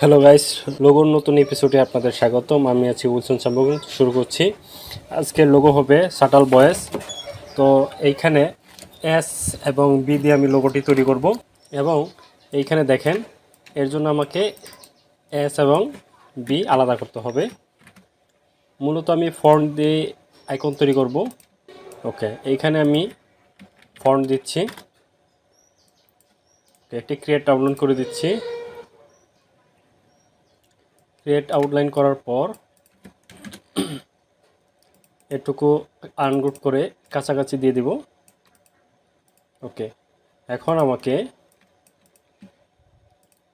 Hello guys, লোগোর নতুন এপিসোডে আপনাদের স্বাগতম। আমি আছি উলসন সাম্বুন। শুরু করছি। আজকের লোগো হবে সাটাল বয়েস। তো এইখানে এস এবং বি দিয়ে আমি লোগোটি তৈরি করব এবং এইখানে দেখেন এর জন্য আমাকে এস এবং বি আলাদা করতে হবে। মূলত আমি ফন্ট দিয়ে আইকন তৈরি করব। ওকে, এইখানে আমি ফন্ট দিচ্ছি, একটি ক্রিয়েট ডাউনলোড করে দিচ্ছি। ক্রিয়েট আউটলাইন করার পর এটুকু আনগ্রুপ করে কাছাকাছি দিয়ে দিব। ওকে, এখন আমাকে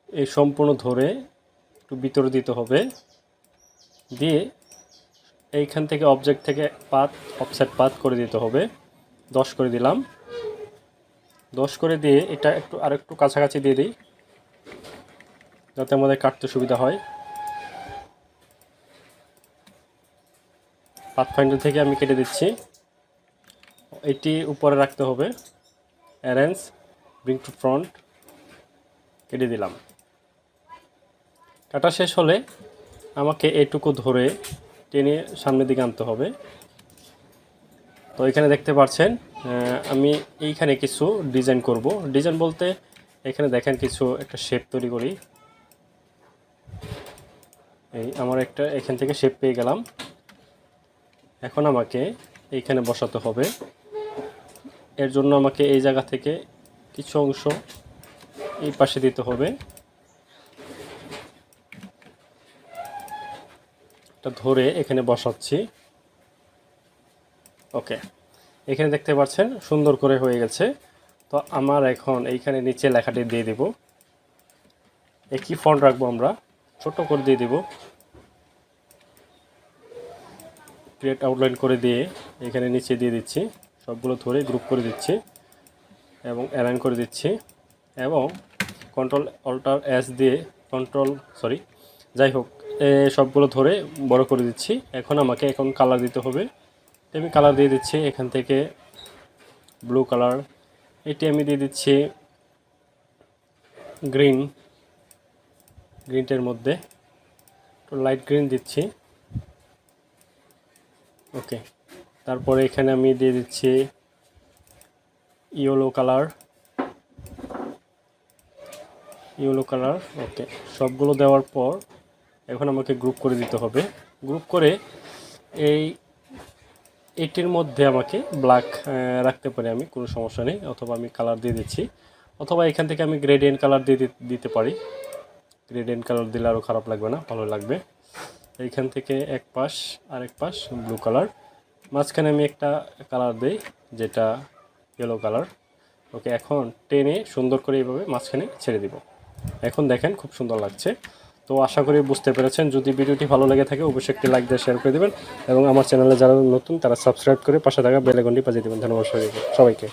এই সম্পূর্ণ ধরে একটু ভিতরে দিতে হবে, দিয়ে এইখান থেকে অবজেক্ট থেকে পাথ অফসেট পাথ করে দিতে হবে। 10 করে দিলাম। 10 করে দিয়ে এটা একটু আরেকটু কাছাকাছি দিয়ে দিই যাতে আমাদের কাটতে সুবিধা হয়। পাথ ফাইন্ডার থেকে আমি কেটে দিচ্ছি। এটি উপরে রাখতে হবে। অ্যারেঞ্জ, ব্রিং টু ফ্রন্ট, কেটে দিলাম। কাটা শেষ হলে আমাকে এইটুকু ধরে টেনে সামনের দিকে আনতে হবে। তো এখানে দেখতে পাচ্ছেন আমি এইখানে কিছু ডিজাইন করব। ডিজাইন বলতে এখানে দেখেন কিছু একটা শেপ তৈরি করি। এই আমার একটা এখান থেকে শেপ পেয়ে গেলাম। এখন আমাকে এইখানে বসাতে হবে। এর জন্য আমাকে এই জায়গা থেকে কিছু অংশ এই পাশে দিতে হবে। এটা ধরে এখানে বসাচ্ছি। ওকে, এখানে দেখতে পাচ্ছেন সুন্দর করে হয়ে গেছে। তো আমার এখন এইখানে নিচে লেখাটি দিয়ে দেব। একই ফন্ট রাখবো, আমরা ছোট করে দিয়ে দেব। ক্রিয়েট আউটলাইন করে দিয়ে এখানে নিচে দিয়ে দিচ্ছি। সবগুলো ধরে গ্রুপ করে দিচ্ছি এবং অ্যালাইন করে দিচ্ছি এবং কন্ট্রোল অল্টার এস দিয়ে যাই হোক সবগুলো ধরে বড় করে দিচ্ছি। এখন আমাকে কালার দিতে হবে। আমি কালার দিয়ে দিচ্ছি এখান থেকে ব্লু কালার। এটি আমি দিয়ে দিচ্ছি গ্রিনটের মধ্যে একটু লাইট গ্রিন দিচ্ছি। ওকে, তারপরে এখানে আমি দিয়ে দিচ্ছি ইয়েলো কালার। ওকে, সবগুলো দেওয়ার পর এখন আমাকে গ্রুপ করে দিতে হবে। গ্রুপ করে এটির মধ্যে আমাকে ব্ল্যাক রাখতে পারি, আমি কোনো সমস্যা নেই। অথবা আমি কালার দিয়ে দিচ্ছি, অথবা এখান থেকে আমি গ্রেডিয়েন্ট কালার দিয়ে দিতে পারি। গ্রেডিয়েন্ট কালার দিলে আরও খারাপ লাগবে না, ভালো লাগবে। এইখান থেকে এক পাশ আর এক পাশ ব্লু কালার, মাঝখানে আমি একটা কালার দিই যেটা ইয়েলো কালার। ওকে, এখন টেনে সুন্দর করে এইভাবে মাঝখানে ছেড়ে দিব। এখন দেখেন খুব সুন্দর লাগছে। তো আশা করি বুঝতে পেরেছেন। যদি ভিডিওটি ভালো লেগে থাকে অবশ্যই একটি লাইক দিয়ে শেয়ার করে দেবেন এবং আমার চ্যানেলে যারা নতুন তারা সাবস্ক্রাইব করে পাশে থাকা বেল আইকনটি বাজিয়ে দেবেন। ধন্যবাদ সবাইকে।